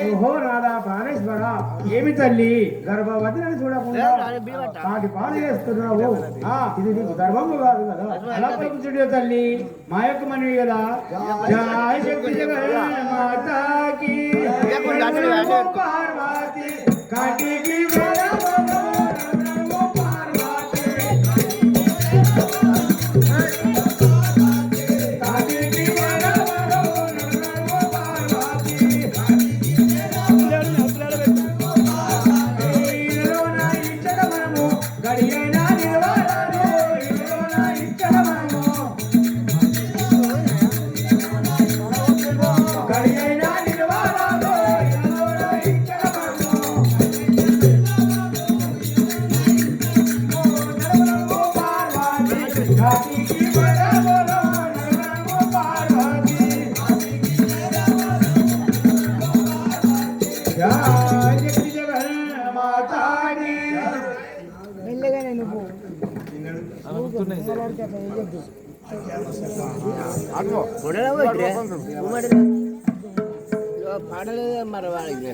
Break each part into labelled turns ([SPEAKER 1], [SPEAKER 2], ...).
[SPEAKER 1] ఓహో రాధా ప్రాణేశ్వర ఏమి తల్లి గర్భవతిని చూడకుండా వాటి పాలు చేస్తున్నావు ఇది నీకు గర్భము కాదు కదా అలా పలుకుతుడే తల్లి మా యొక్క మనవి కదా జయ శక్తి జగన్ మాతాకి పార్వతి కాటికి
[SPEAKER 2] పాడలేదు మరి వాళ్ళకి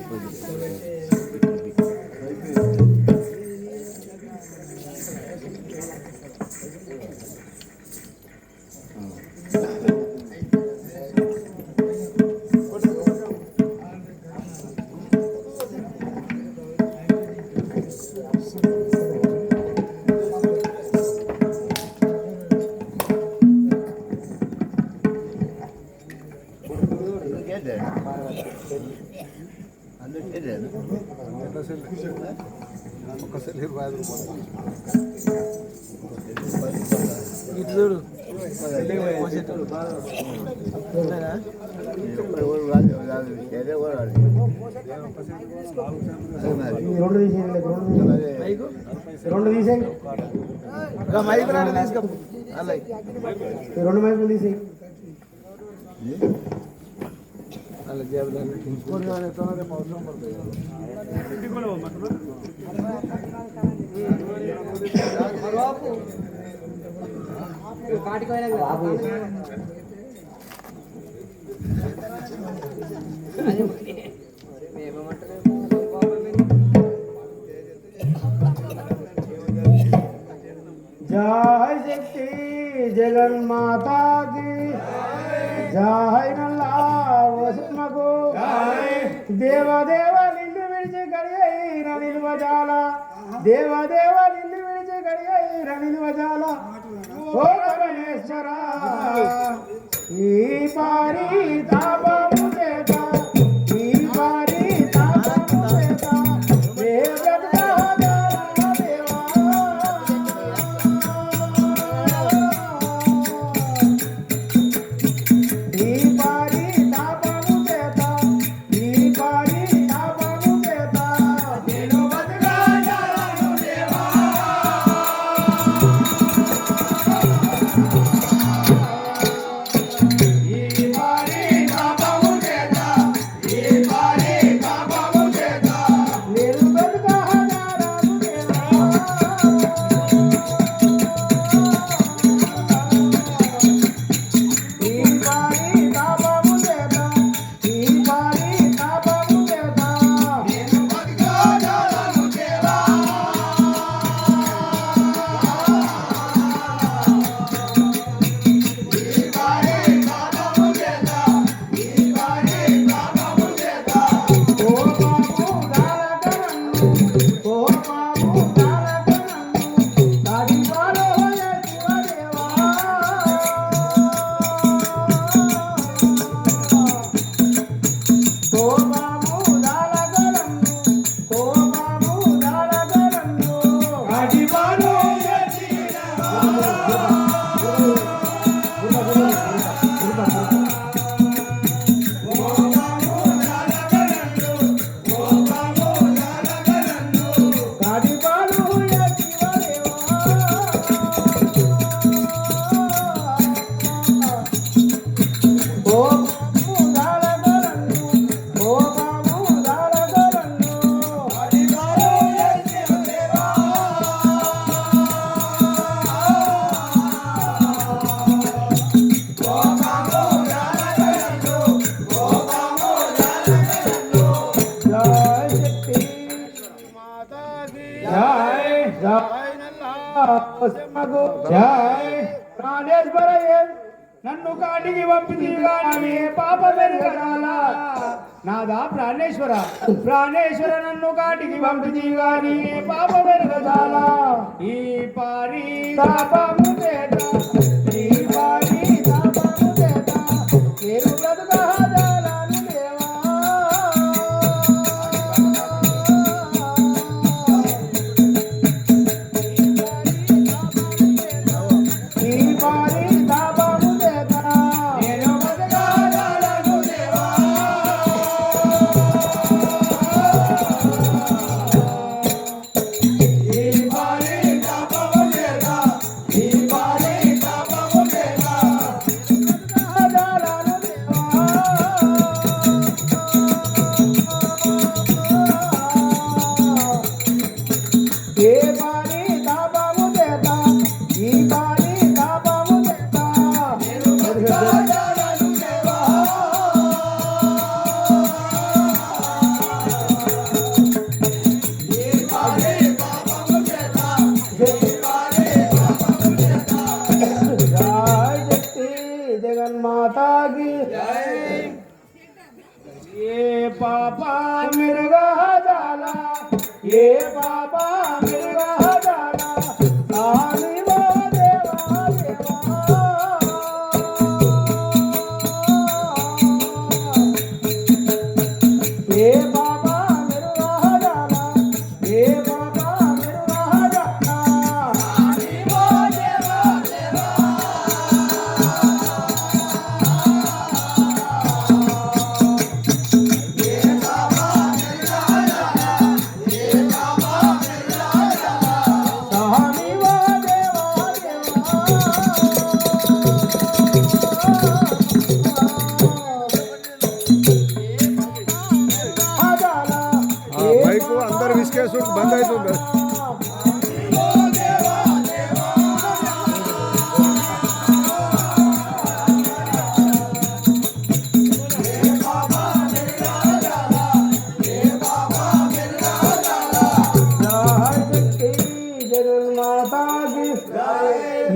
[SPEAKER 1] రెండు తీసేయి రెండు మైకులు తీసేయి जय शक्ति जगन माता की जय नल्ला वसुमको देव देव निन्नु विडिచి గడియైన నిల్వజాల దేవ దేవ నిన్ను విడిచి గడియైన నిల్వజాల ఓ పరమేశ్వర ఈ పారి తాపము చేత ఈ పారి తాపము చేత
[SPEAKER 3] ఈ పారి తాపము
[SPEAKER 1] జై ప్రాణేశ్వర నన్ను కాటికి పంపితే గాని పాప వెనుకరాలా నాదా ప్రాణేశ్వర ప్రాణేశ్వర నన్ను కాటికి పంపితే గాని పాప వెనుకరాలా ఈ పారి తాపము చేత ఈ పారి తాపము చేత నేను బ్రతుకాదాలను దేవా जगन्माता की ये पापा मिर्गा जाला ये पापा मिर्गा जाला आनी वो देवा देवा ये पापा मिर्गा जाला ये पापा मिर्गा जाला आनी वो देवा देवा
[SPEAKER 3] బైక్ అందరు విసికేసు బంద్ అవుతుంది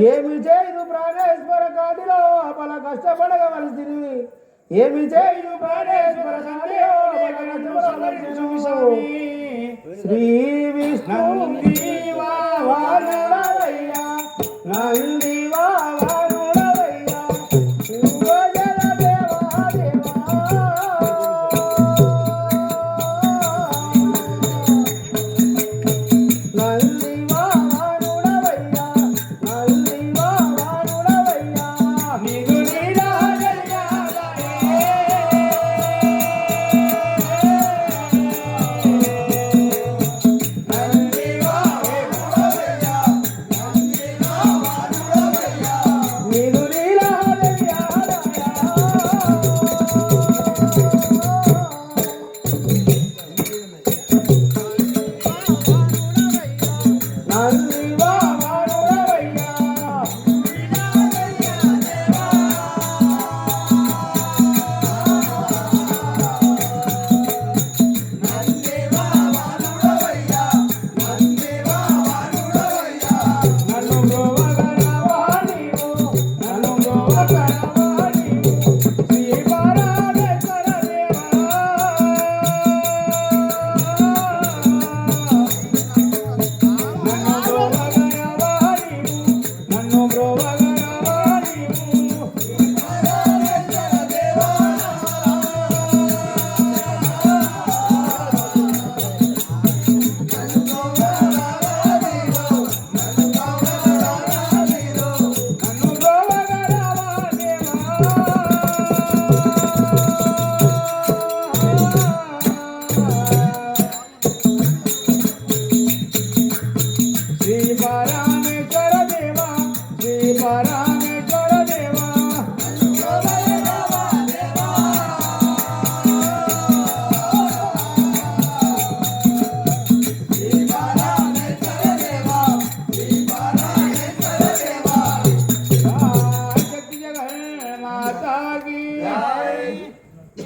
[SPEAKER 1] ఏమి చేయదు ప్రాణేశ్వర కాటిలో అపల కష్టపడగవలసింది ఏమి చేయదు ప్రాణేశ్వర కాటిలో శ్రీ విష్ణు వానుడవయ్యా నంది వానుడవయ్యా పూజల దేవా దేవా నంది వానుడవయ్యా నంది వానుడవయ్యా నీకు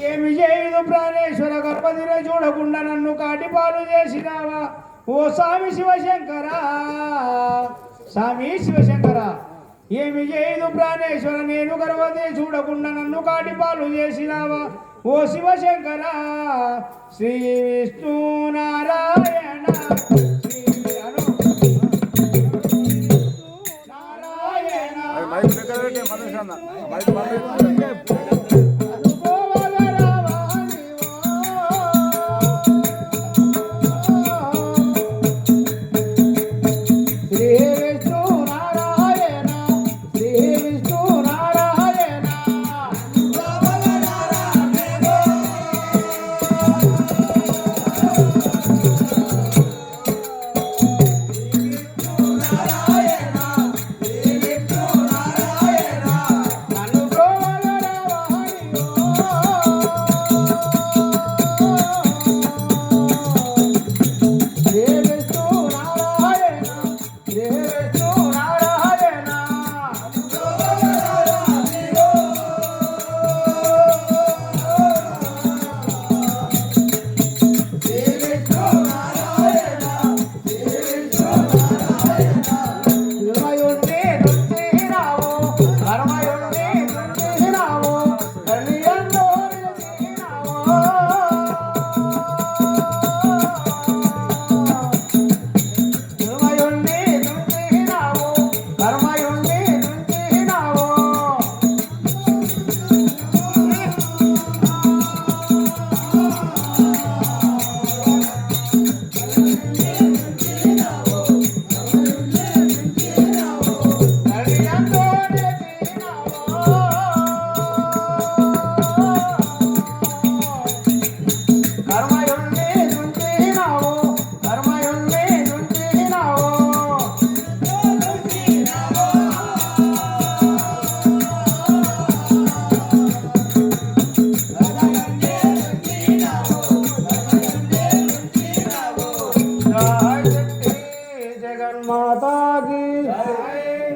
[SPEAKER 1] ఏమి చేయదు ప్రాణేశ్వర గర్భధిర చూడకుండా నన్ను కాటిపాలు చేసినావా ఓ స్వామి శివశంకరా స్వామి శివశంకర ఏమి చేయదు ప్రాణేశ్వర నేను గర్వదే చూడకుండా నన్ను కాటి పాలు చేసినావా ఓ శివశంకర శ్రీ విష్ణు నారాయణ
[SPEAKER 3] మైక్ దగ్గర పెట్టే మనిషి అన్న మైక్ బంద్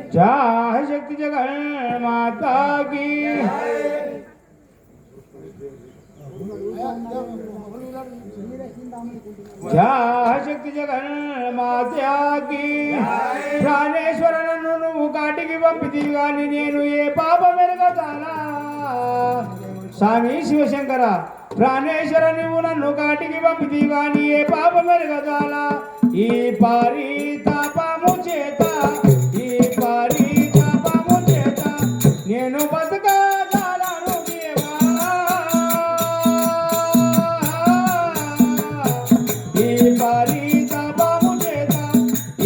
[SPEAKER 1] जय शक्ति जगन माता की जय शक्ति जगन माता की प्राणेश्वर नन्नु నువ్వు కాటికి పంపితివి గాని నేను ఏ పాపం ఎరగతానా స్వామి శివశంకర ప్రాణేశ్వర నువ్వు నన్ను కాటికి పంపితివి గాని ఏ పాపం ఎరగతానా ఈ పారి తాపము చేత నేను బతకగలను దేవా ఈ పరితాపము చేత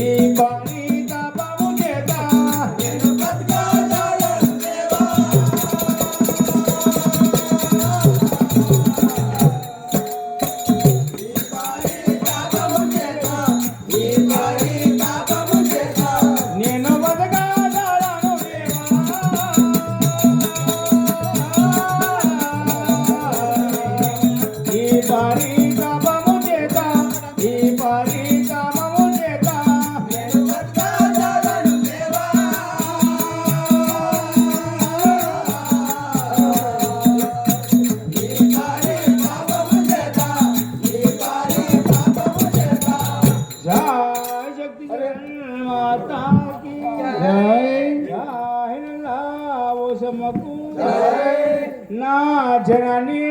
[SPEAKER 1] ఈ పరితాపము చేత నేను బతకగలను దేవా ఈ పరితాపము చేత ఈ పరితాపము చేత నేను బతకగలను నా జనని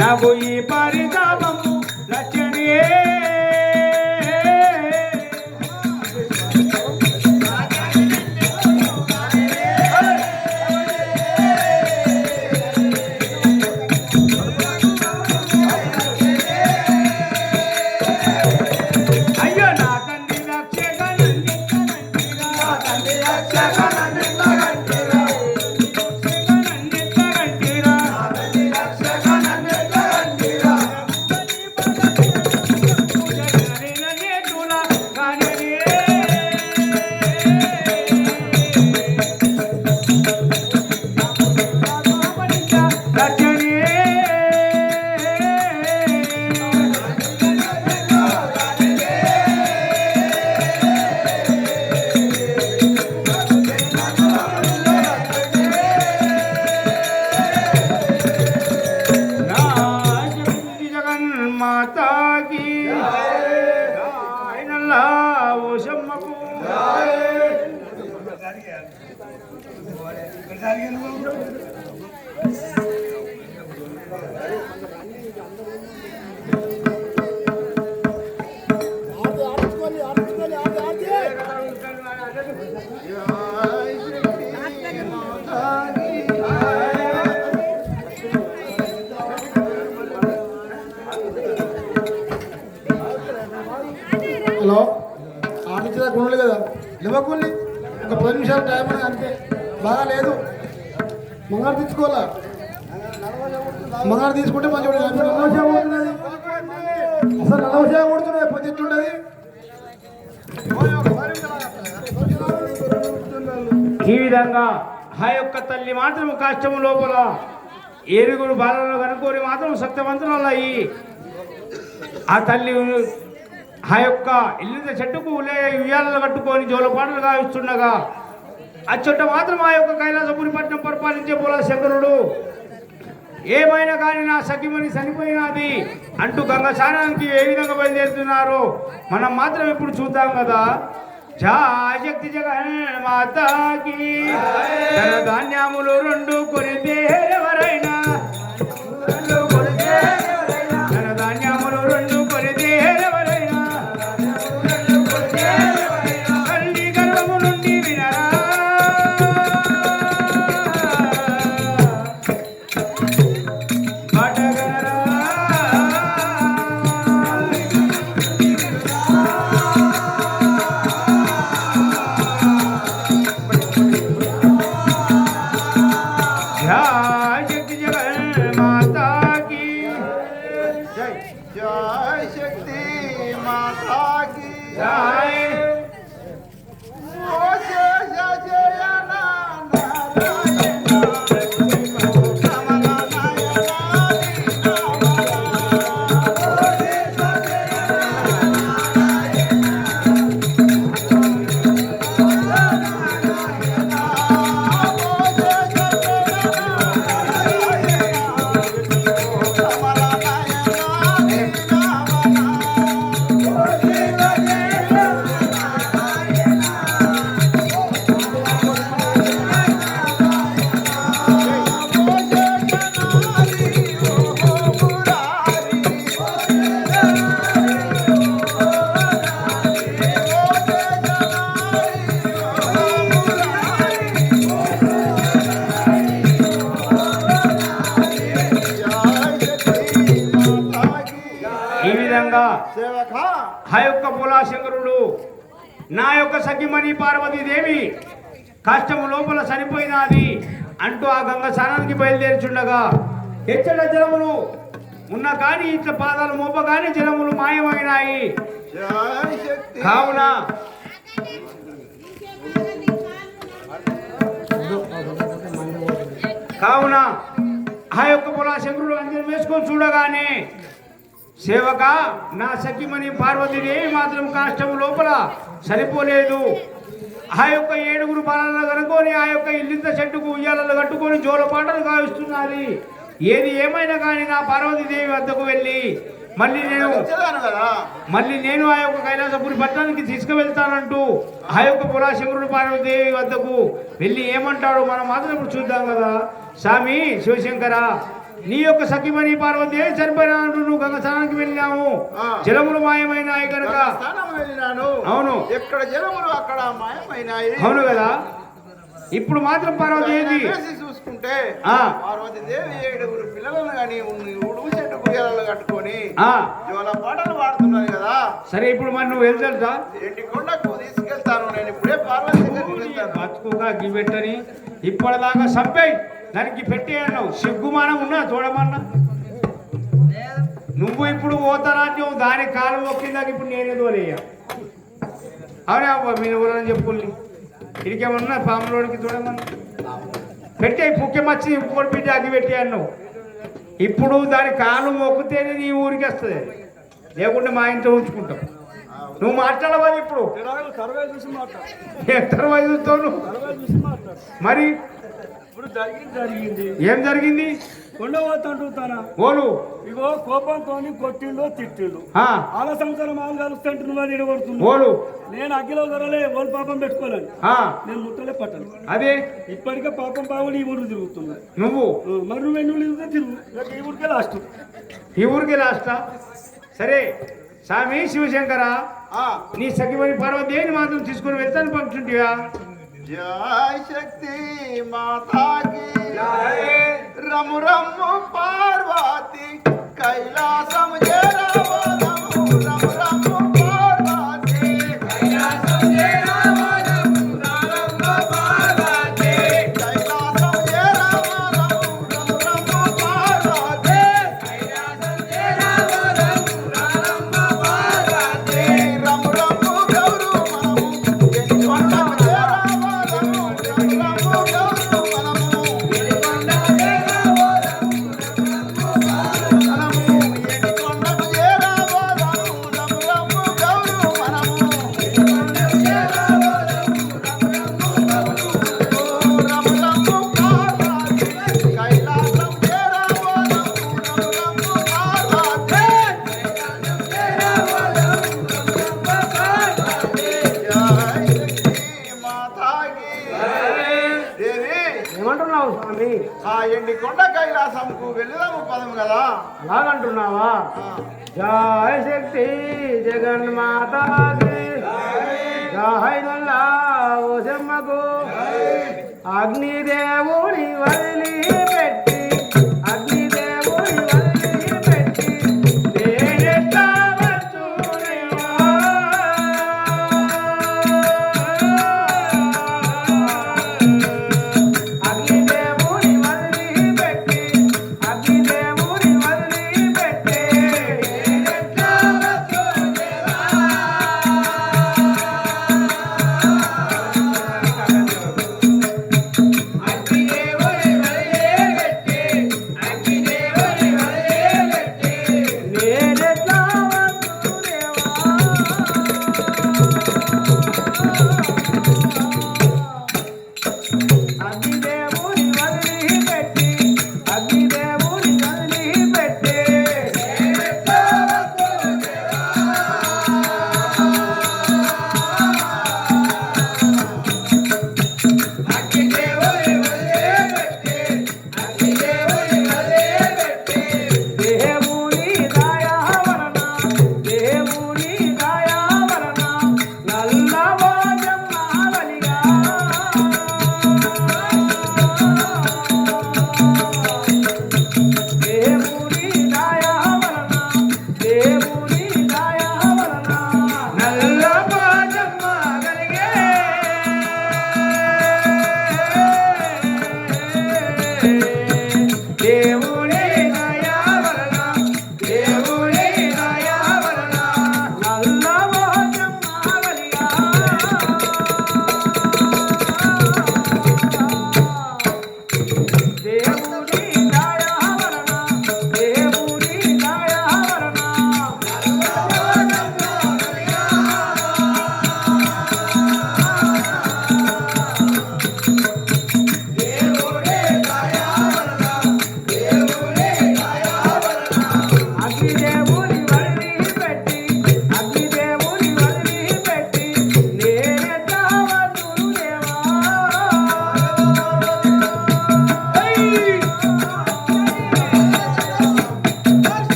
[SPEAKER 1] నాకు ఈ పరితాపము నచ్చని అయ్యో నా తండ్రి రక్ష
[SPEAKER 4] నిమిషాలు టైం అని అంతే బాగా లేదు మంగారు తీసుకోవాలా మంగారు తీసుకుంటే మంచిగా నల్లవశా కొడుతున్నది అసలు నల్లవశా కొడుతున్నది పొద్దు ఎట్లుంటది
[SPEAKER 1] ఈ విధంగా ఆ యొక్క తల్లి మాత్రం కష్టము లోపల ఏరుగురు బాలను కనుక్కొని మాత్రం సత్యవంతులు అయ్యి ఆ తల్లి ఆ యొక్క ఇల్లు చెట్టుకు ఉయ్యాలను కట్టుకొని జోలపాటలు గావిస్తుండగా అచ్చట మాత్రం ఆ యొక్క కైలాసపురిపట్నం పరిపాలించే పోలా శంకరుడు ఏమైనా కానీ నా సఖిమని చనిపోయినది అంటూ గంగ స్నానానికి ఏ విధంగా బయలుదేరుతున్నారో మనం మాత్రం ఇప్పుడు చూద్దాం కదా. శక్తి జగన్మాతకి ధన ధాన్యములు రెండు కొనితే ఎవరైనా ధన ధాన్యములు రెండు కొనితే ఎవరైనా తల్లి గర్భము నుండి వినరా పటగరా శక్తి జగన్మాతా की
[SPEAKER 3] जय शक्ति माता की
[SPEAKER 1] जय
[SPEAKER 3] ओ जय जय
[SPEAKER 1] ఆ యొక్క పోలాశంకరుడు నా యొక్క సఖిమణి పార్వతీదేవి కష్టము లోపల చనిపోయినది అంటూ ఆ గంగ స్నానానికి బయలుదేరుచుండగా ఎచ్చట జలములు ఉన్న కానీ ఇట్లా పాదాలు మోపగానే జలములు మాయమైనాయి. కావున ఆ యొక్క పోలాశంకరుడు అంజనం వేసుకొని చూడగానే సేవక నా సఖిమణి పార్వతీదేవి మాత్రం కాష్టము లోపల సరిపోలేదు. ఆ యొక్క ఏడుగురు బాలను కనుక్కొని ఆ యొక్క ఇల్లింత చెట్టుకు ఉయ్యాలను కట్టుకొని జోలపాటలు గావిస్తున్నది. ఏది ఏమైనా కానీ నా పార్వతీదేవి వద్దకు వెళ్ళి మళ్ళీ నేను ఆ యొక్క కైలాసపురి పట్టణానికి తీసుకువెళ్తానంటూ ఆ యొక్క పురాశంకరుడు పార్వతీదేవి వద్దకు వెళ్ళి ఏమంటాడు మనం మాత్రం ఇప్పుడు చూద్దాం కదా. స్వామి శివశంకర, నీ యొక్క సఖిమణి పార్వతీదేవి చనిపోయినా నువ్వు గంగ స్నానానికి వెళ్ళినాము, జలములు మాయమైనాయి కనుక. అవును,
[SPEAKER 3] ఎక్కడ జలములు అక్కడ మాయమైనాయి.
[SPEAKER 1] అవును కదా. ఇప్పుడు మాత్రం పార్వతీదేవి
[SPEAKER 3] చూసుకుంటే పార్వతీదేవి ఏడుగురు పిల్లలను కానీ ఉడుగు చెట్టు గుయ్యాలను కట్టుకొని జోల పాటలు పాడుతున్నారు కదా.
[SPEAKER 1] సరే, ఇప్పుడు మరి నువ్వు వెళ్తా
[SPEAKER 3] ఎండి కొండకు తీసుకెళ్తాను. నేను ఇప్పుడే పార్వతీ
[SPEAKER 1] బతుకుగా గిపెట్టని ఇప్పటిదాకా సంపేయి దానికి పెట్టే అన్నావు. సిగ్గుమానం ఉన్నా చూడమన్నా. నువ్వు ఇప్పుడు పోతారాజ్యం దాని కాలం మొక్కిందాక ఇప్పుడు నేనేదో లేయా. అవునా మీరు ఎవరని చెప్పుకోండి. ఇదికేమన్నా పాములోడికి చూడమన్నా పెట్టే పుక్కెమచ్చి ఇంకోటి పెట్టి అగ్గి పెట్టే అన్నావు. ఇప్పుడు దాని కాలు మొక్కితేనే నీ ఊరికి వస్తుంది, లేకుంటే మా ఇంట్లో ఉంచుకుంటాం. నువ్వు మాట్లాడవాలి ఇప్పుడు. తర్వాత చూస్తావు మరి. ఏం జరిగింది?
[SPEAKER 5] కొండపోతుంటానా
[SPEAKER 1] ఓలు
[SPEAKER 5] ఇగో కోపంతో కొట్టిండు తిట్టిండు. ఆల సంవత్సరం ఆలు కలుస్తుంటే నువ్వు నిలబడుతుంది.
[SPEAKER 1] ఓలు
[SPEAKER 5] నేను అగ్గిలో దొరలే ఓలు పాపం పెట్టుకోలేను. నేను ముట్టలే పట్టను.
[SPEAKER 1] అదే
[SPEAKER 5] ఇప్పటికే పాపం పావులు ఈ ఊరు తిరుగుతున్నా.
[SPEAKER 1] నువ్వు
[SPEAKER 5] మరి నువ్వు ఎన్ని తిరుగుతా తిరుగు. ఈ ఊరికే లాస్ట్.
[SPEAKER 1] ఈ ఊరికే లాస్టా? సరే స్వామి శివశంకర, నీ సఖిమణి పార్వతీదేవిని మాత్రం తీసుకుని వెళ్తాను పంపుతుంటివా?
[SPEAKER 3] జయ శక్తి మాతాకి రము రము పార్వతి కైలాసం రము రము పార్వతి కైలాసం కొండ కైలాసంకు వెళ్ళదాము పదం కదా.
[SPEAKER 1] అలాగంటున్నావా? జయ శక్తి జగన్మాతాకి జయ నల్లా ఓసమ్మకు అగ్నిదేవుని వదిలిపెట్టి అగ్నిదేవుని వదిలిపెట్టి నేనెట్లా వచ్చునేవా? అగ్నిదేవుని వదిలిపెట్టి అగ్నిదేవుని వదిలిపెట్టి నేనెట్లా వచ్చునేవా?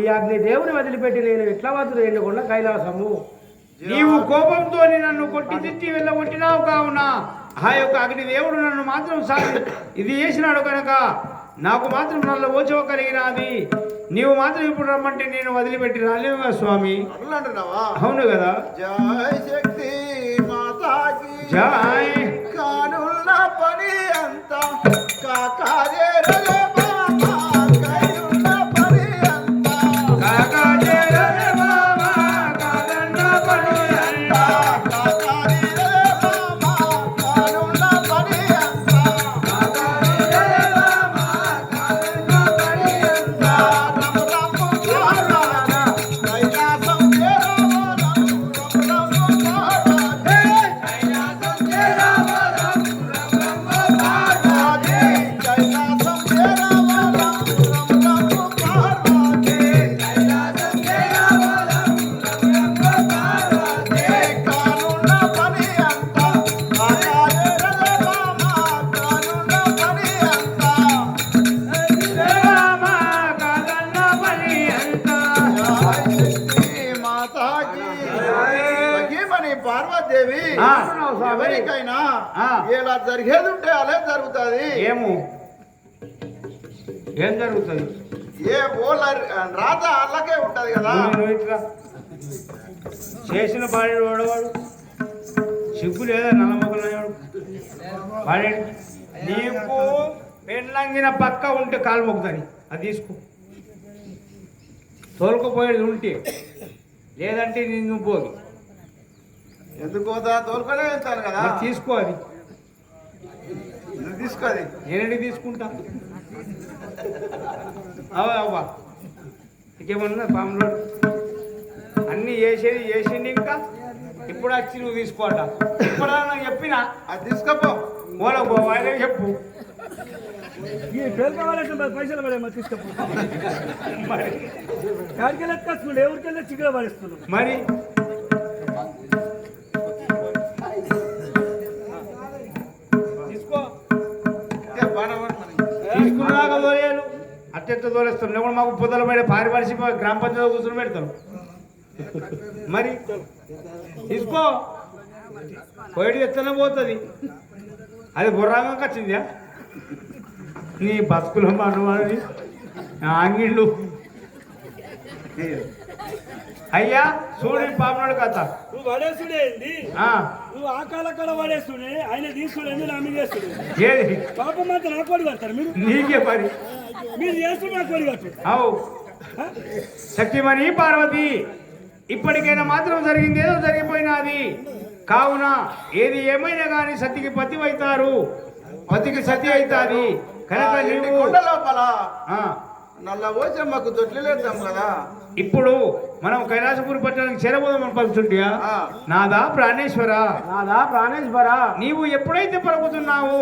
[SPEAKER 1] ఈ అగ్ని దేవుని వదిలిపెట్టి నేను ఎట్లా వద్దు ఎండుకొండ కైలాసము. నీవు కోపంతో నన్ను కొట్టి తిట్టి వెళ్ళగొట్టినావు కావున ఆ యొక్క అగ్ని దేవుడు నన్ను మాత్రం ఇది చేసినాడు కనుక నాకు మాత్రం నల్ల ఓచవ కలిగినది. నీవు మాత్రం ఇప్పుడు రమ్మంటే నేను వదిలిపెట్టి రాలేవుగా స్వామి. అవును కదా.
[SPEAKER 3] జయ శక్తి మాతాకి
[SPEAKER 1] జయ
[SPEAKER 3] కానున్న పని అంతా కాకాదే పార్వతీదేవి ఎవరికైనా ఇలా జరిగేది ఉంటే అలా జరుగుతుంది.
[SPEAKER 1] ఏం జరుగుతుంది?
[SPEAKER 3] ఏ ఓల రాత అలాగే ఉంటది కదా.
[SPEAKER 1] చేసిన పాడి వాడవాడు సిగ్గు లేదా నల్లమొక్కలు పాడాడు. నీకు పెళ్ళంగిన పక్క ఉంటే కాలు మొక్కుదని అది తీసుకో. తోలుకుపోయేది ఉంటే లేదంటే నిన్ను పోదు.
[SPEAKER 3] ఎందుకోదా తోలుకొనే వెళ్తాను కదా.
[SPEAKER 1] తీసుకో అది
[SPEAKER 3] తీసుకో అది
[SPEAKER 1] నేనండి తీసుకుంటా. అవ్వ అవ్వ ఇంకేమన్నా పాములో అన్ని చేసిండి ఇంకా ఇప్పుడు వచ్చి నువ్వు తీసుకోట ఇప్పుడు నాకు చెప్పినా
[SPEAKER 3] అది తీసుకపో
[SPEAKER 1] ఓలో పోవాలి చెప్పు
[SPEAKER 5] ఈ పేరు కావాలంటే మరి పైసలు పడే మరి తీసుకపో
[SPEAKER 1] మరి
[SPEAKER 5] కాడికి ఎత్తుకొస్తున్నాడు ఎవరికెళ్ళి చిక్కులో పడేస్తున్నాడు
[SPEAKER 1] మరి తీసుకో తీసుకున్నాక తోలేను అట్టెత్త తోలేస్తాను లేకుండా మాకు పొద్దుల పడే పారిపడిసి గ్రామ పంచాయతీ కూర్చొని పెడతాను మరి తీసుకో పోయి ఎత్తనే పోతుంది అది బుర్రాంగంకి వచ్చిందా నీ బతుకుల మనవాడి ఆంగిళ్ళు అయ్యా చూడు పాపనాడు కథ
[SPEAKER 5] నువ్వు పడేస్తుడే ఏంది నువ్వు ఆ కాలక్కడ పడేస్తుడే ఆయన తీసుకుడే నా మీద చేస్తుడే
[SPEAKER 1] ఏది
[SPEAKER 5] పాపం మాత్రం నా కోడి కడతారు మీరు
[SPEAKER 1] నీకే పని
[SPEAKER 5] మీరు చేస్తున్న నా కోడి కట్టు
[SPEAKER 1] అవు శక్తిమణి పార్వతి ఇప్పటికైనా మాత్రం జరిగింది ఏదో జరిగిపోయినది కావున ఏది ఏమైనా కానీ సతికి పతి అవుతారు పతికి సతి అవుతాది కనుక నీవు
[SPEAKER 3] కొండ లోపల
[SPEAKER 1] ఆ,
[SPEAKER 3] నల్ల పోచమ్మకు దొడ్లేద్దాం కదా
[SPEAKER 1] ఇప్పుడు మనం కైలాసపురి పట్టణానికి చేరబోదాం పలుచుంటియా
[SPEAKER 3] ఆ.
[SPEAKER 1] నాదా ప్రాణేశ్వర
[SPEAKER 4] నాదా ప్రాణేశ్వర
[SPEAKER 1] నీవు ఎప్పుడైతే పలుకుతున్నావు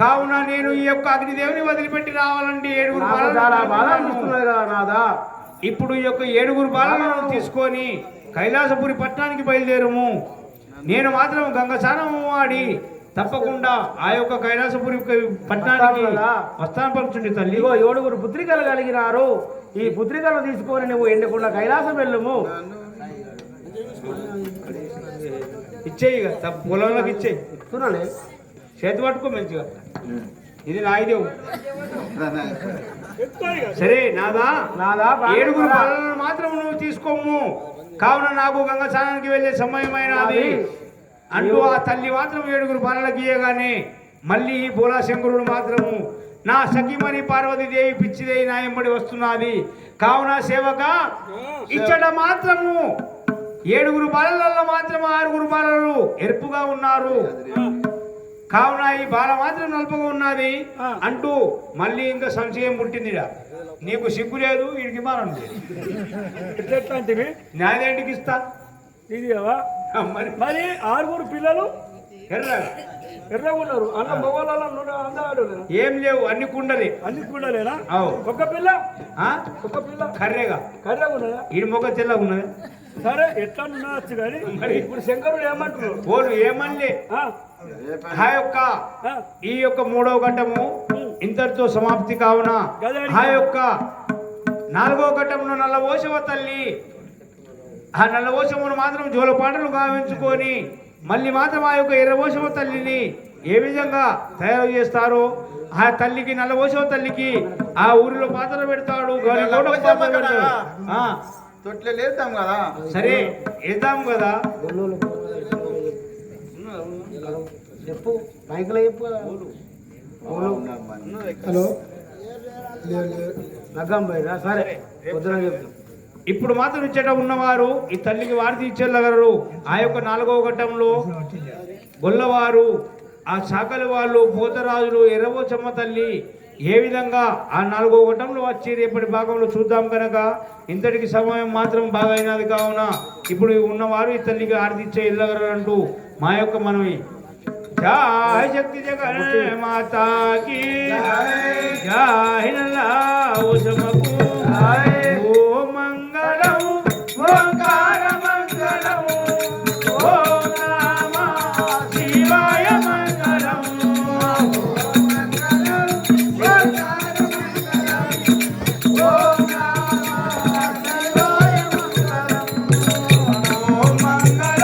[SPEAKER 1] కావున నేను ఈ యొక్క అగ్నిదేవుని వదిలిపెట్టి రావాలంటే ఏడుగురు
[SPEAKER 4] నాకు
[SPEAKER 1] బాలలను
[SPEAKER 4] చాలా బాధ
[SPEAKER 1] కలుపుతున్నాను.
[SPEAKER 4] అనిపిస్తున్నది కదా నాదా
[SPEAKER 1] ఇప్పుడు ఈ యొక్క ఏడుగురు బాలలను తీసుకొని కైలాసపురి పట్టణానికి బయలుదేరుము నేను మాత్రం గంగ స్నానము ఆడి తప్పకుండా ఆ యొక్క కైలాసపురి పట్టణానికి వస్తాను పలుచుండి తల్లి
[SPEAKER 4] ఇగో 7 పుత్రికలు కలిగినారు ఈ పుత్రికలను తీసుకొని నువ్వు ఎండకుండా కైలాసం వెళ్ళుము
[SPEAKER 1] ఇచ్చేయి ఇక పొలంలోకి ఇచ్చేయి
[SPEAKER 4] చూడండి
[SPEAKER 1] చేతి పట్టుకో మంచిగా ఇది నాయుదేవు
[SPEAKER 5] ఎక్కువ
[SPEAKER 1] సరే నాదా
[SPEAKER 4] నాదా
[SPEAKER 1] ఏడుగురు
[SPEAKER 4] ప్రాణేశ్వర.
[SPEAKER 1] బాలలను మాత్రం నువ్వు తీసుకోము కావున నాకు గంగ స్నానానికి వెళ్ళే సమయమైనది అంటూ ఆ తల్లి మాత్రం ఏడుగురు బాలలకు ఇయ్యగానే మళ్ళీ ఈ బోలాశంకరుడు మాత్రము నా సఖిమణి పార్వతీదేవి పిచ్చిదేవి నా ఎంబడి వస్తున్నది కావున సేవక ఇచ్చట మాత్రము ఏడుగురు బాలలలో మాత్రం 6 బాలలు ఎరుపుగా ఉన్నారు కావున ఈ బాల మాత్రం నలుపుగా ఉన్నది అంటూ మళ్ళీ ఇంకా సంశయం పుట్టిందిరా నీకు సిగ్గు లేదు వీడికి మానం లేదు
[SPEAKER 5] ఎట్లాంటివి
[SPEAKER 1] నాదేంటికి ఇస్తా
[SPEAKER 5] ఇది కదా
[SPEAKER 1] మరి
[SPEAKER 5] మరి 6 పిల్లలు
[SPEAKER 1] ఎర్రగా
[SPEAKER 5] ఎర్రగా ఉన్నారు అన్న మొగోళ్ళలో అందగాడు
[SPEAKER 1] ఏం లేవు అన్ని కుండలే
[SPEAKER 5] అన్ని కూడా లేనా
[SPEAKER 1] అవు
[SPEAKER 5] ఒక పిల్ల
[SPEAKER 1] ఆ?
[SPEAKER 5] ఒక పిల్ల
[SPEAKER 1] కర్రేగా
[SPEAKER 5] కర్రగా ఉన్నదా
[SPEAKER 1] ఈడి మొక్క తెల్లగా ఉన్నది
[SPEAKER 5] సరే ఎట్లా ఉండొచ్చు కానీ మరి ఇప్పుడు శంకరుడు ఏమంటారు
[SPEAKER 1] ఓలు ఏమనలే
[SPEAKER 5] ఆ,
[SPEAKER 1] ఆ యొక్క
[SPEAKER 5] ఆ,
[SPEAKER 1] ఈ యొక్క 3వ ఘట్టము ఇంతటితో సమాప్తి కావున ఆ యొక్క 4వ ఘట్టమును నల్లవోశవ తల్లి ఆ నల్లవోశమును మాత్రం జోలపాటలు గావించుకొని మళ్ళీ మాత్రం ఆ యొక్క ఎర్రవోశవ తల్లిని ఏ విధంగా తయారు చేస్తారో ఆ తల్లికి నల్లవోశవ తల్లికి ఆ ఊరిలో పాత్ర పెడతాడు గాలి కూడా పాత్ర పెడతాడు. ఆ,
[SPEAKER 3] తొట్లే లేద్దాం కదా
[SPEAKER 1] సరే వేద్దాం కదా
[SPEAKER 4] చెప్పు మైకులో చెప్పు కదా. హలో నగ్గం పోయిరా సరే పొద్దున చెప్తాం
[SPEAKER 1] ఇప్పుడు మాత్రం ఇచ్చట ఉన్నవారు ఈ తల్లికి వారిది ఇచ్చేళ్ళగలరు ఆ యొక్క 4వ ఘట్టంలో గొల్లవారు ఆ శాఖల వాళ్ళు పోతరాజులు ఎర్రవోచమ్మ తల్లి ఏ విధంగా ఆ 4వ ఘట్టంలో వచ్చి రేపటి భాగంలో చూద్దాం కనుక ఇంతటికి సమయం మాత్రం బాగా అయినది కావున ఇప్పుడు ఉన్నవారు ఈ తల్లికి ఆర్దిచ్చే ఇళ్ళగలరు అంటూ మా యొక్క మనవి జై శక్తి జగన్ మాతాకి జై నల్లా ఓ మంగళం